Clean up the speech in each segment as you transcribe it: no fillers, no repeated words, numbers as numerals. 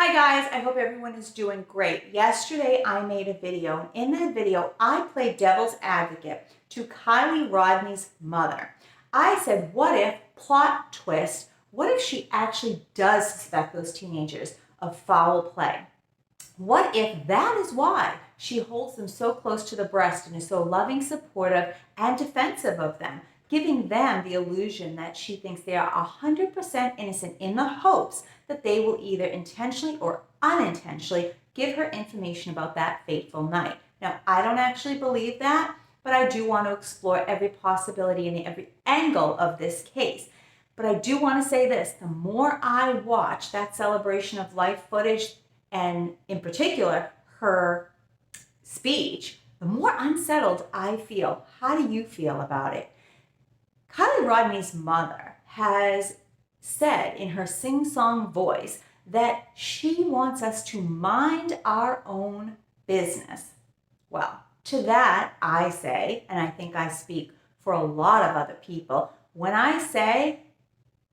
Hi guys, I hope everyone is doing great. Yesterday I made a video, and in that video I played devil's advocate to Kiely Rodney's mother. I said, what if, plot twist, what if she actually does suspect those teenagers of foul play? What if that is why she holds them so close to the breast and is so loving, supportive, and defensive of them, giving them the illusion that she thinks they are 100% innocent in the hopes that they will either intentionally or unintentionally give her information about that fateful night. Now, I don't actually believe that, but I do want to explore every possibility and every angle of this case. But I do want to say this, the more I watch that celebration of life footage, and in particular, her speech, the more unsettled I feel. How do you feel about it? Kiely Rodney's mother has said in her sing-song voice that she wants us to mind our own business. Well, to that I say, and I think I speak for a lot of other people, when I say,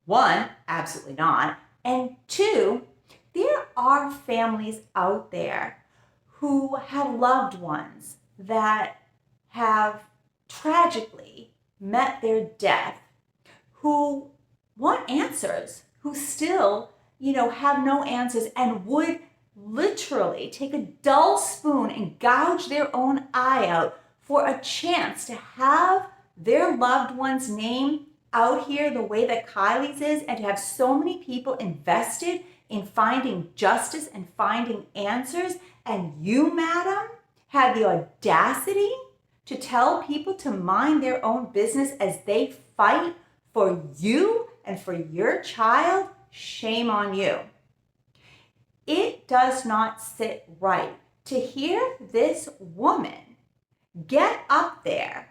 one, absolutely not, and two, there are families out there who have loved ones that have tragically met their death, who want answers, who still, have no answers and would literally take a dull spoon and gouge their own eye out for a chance to have their loved one's name out here the way that Kiely's is, and to have so many people invested in finding justice and finding answers. And you, madam, had the audacity to tell people to mind their own business as they fight for you and for your child. Shame on you. It does not sit right to hear this woman get up there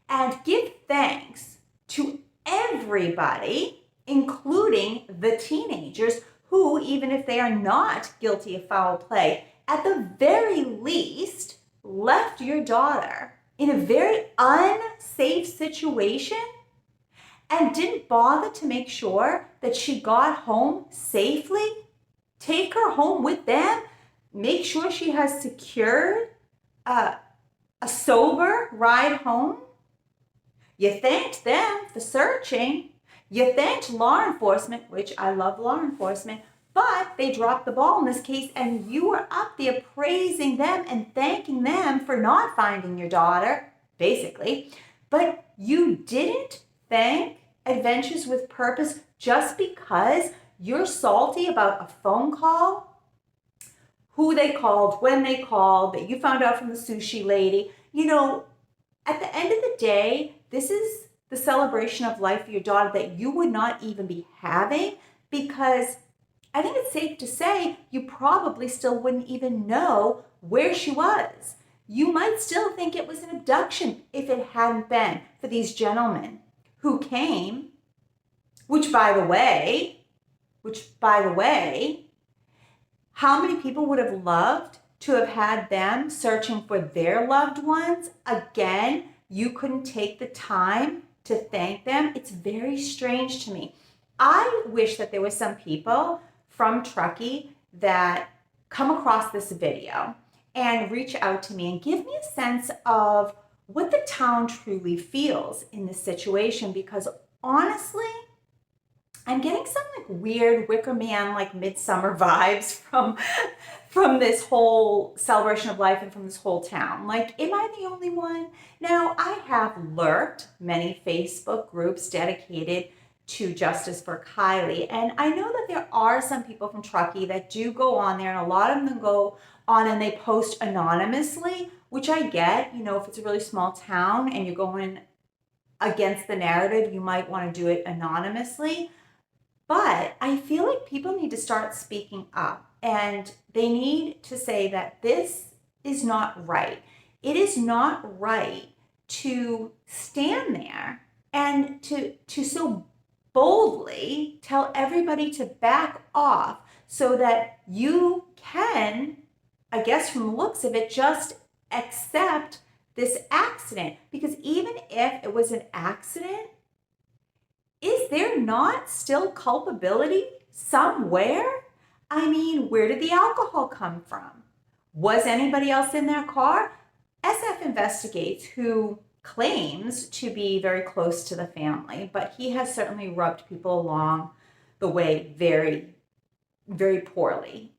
and give thanks to everybody, including the teenagers who, even if they are not guilty of foul play, at the very least left your daughter in a very unsafe situation and didn't bother to make sure that she got home safely, take her home with them, make sure she has secured a sober ride home. You thanked them for searching. You thanked law enforcement, which I love law enforcement, but they dropped the ball in this case, and you were up there praising them and thanking them for not finding your daughter, basically. But you didn't thank Adventures with Purpose just because you're salty about a phone call, who they called, when they called, that you found out from the sushi lady. At the end of the day, this is the celebration of life for your daughter that you would not even be having, because I think it's safe to say you probably still wouldn't even know where she was. You might still think it was an abduction if it hadn't been for these gentlemen who came, which by the way, how many people would have loved to have had them searching for their loved ones? Again, you couldn't take the time to thank them. It's very strange to me. I wish that there were some people from Truckee that come across this video and reach out to me and give me a sense of what the town truly feels in this situation, because honestly, I'm getting some weird Wicker Man, midsummer vibes from this whole celebration of life and from this whole town. Am I the only one? Now, I have lurked many Facebook groups dedicated to justice for Kiely, and I know that there are some people from Truckee that do go on there, and a lot of them go on and they post anonymously, which I get. If it's a really small town and you're going against the narrative, you might want to do it anonymously. But I feel like people need to start speaking up, and they need to say that this is not right. It is not right to stand there and to so boldly tell everybody to back off so that you can, I guess from the looks of it, just accept this accident. Because even if it was an accident, is there not still culpability somewhere? I mean, where did the alcohol come from? Was anybody else in that car? SF investigates, who claims to be very close to the family, but he has certainly rubbed people along the way very, very poorly.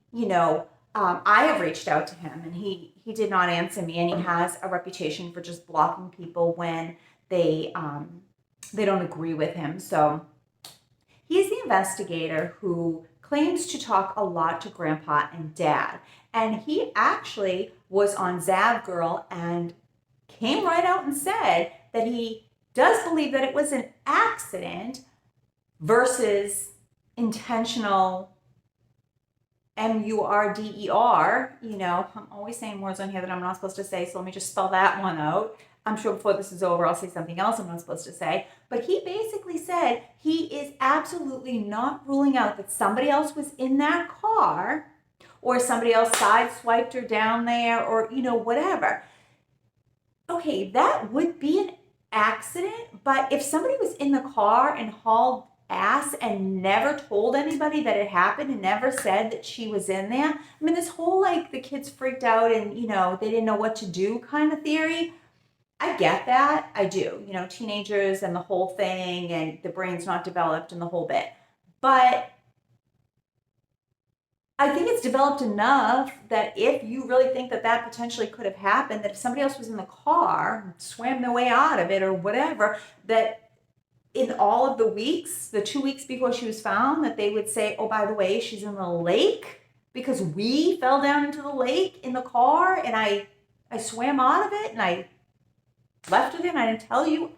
I have reached out to him and he did not answer me, and he has a reputation for just blocking people when they don't agree with him. So he's the investigator who claims to talk a lot to Grandpa and Dad. And he actually was on Zav Girl and came right out and said that he does believe that it was an accident versus intentional murder. I'm always saying words on here that I'm not supposed to say, so let me just spell that one out. I'm sure before this is over, I'll say something else I'm not supposed to say. But he basically said he is absolutely not ruling out that somebody else was in that car, or somebody else sideswiped her down there, or, whatever. Okay, that would be an accident, but if somebody was in the car and hauled ass and never told anybody that it happened and never said that she was in there, I mean, this whole, the kids freaked out and, they didn't know what to do kind of theory, I get that. I do. Teenagers and the whole thing, and the brain's not developed and the whole bit. But I think it's developed enough that if you really think that that potentially could have happened, that if somebody else was in the car, swam their way out of it or whatever, that in all of the weeks, the 2 weeks before she was found, that they would say, oh, by the way, she's in the lake because we fell down into the lake in the car and I swam out of it and I left with it and I didn't tell you.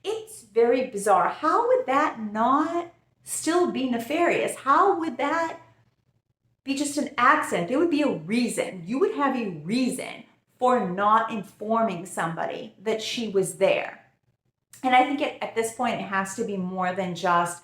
It's very bizarre. How would that not still be nefarious? How would that be just an accident? There would be a reason. You would have a reason for not informing somebody that she was there. And I think at this point, it has to be more than just,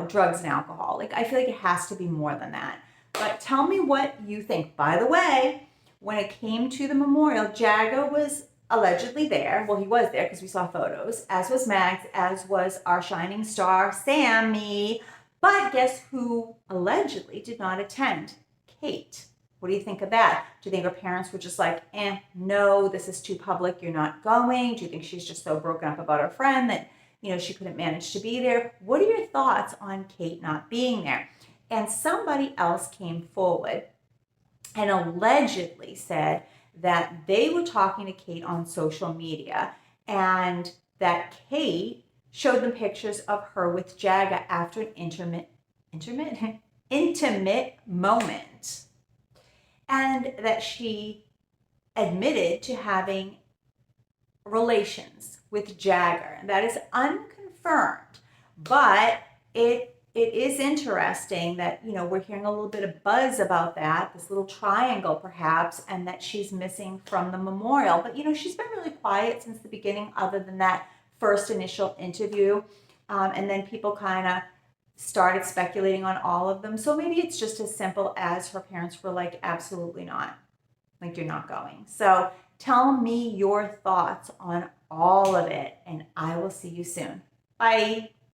drugs and alcohol. I feel like it has to be more than that. But tell me what you think. By the way, when it came to the memorial, Jagger was allegedly there. Well, he was there because we saw photos, as was Max, as was our shining star, Sammy. But guess who allegedly did not attend? Kate. What do you think of that? Do you think her parents were just like, no, this is too public, you're not going? Do you think she's just so broken up about her friend that, she couldn't manage to be there? What are your thoughts on Kate not being there? And somebody else came forward and allegedly said that they were talking to Kate on social media and that Kate showed them pictures of her with Jagger after an intimate moment, and that she admitted to having relations with Jagger. And that is unconfirmed, but it is interesting that, we're hearing a little bit of buzz about that, this little triangle perhaps, and that she's missing from the memorial. But, she's been really quiet since the beginning, other than that first initial interview. And then people kind of started speculating on all of them. So maybe it's just as simple as her parents were like, absolutely not. Like, you're not going. So tell me your thoughts on all of it, and I will see you soon. Bye.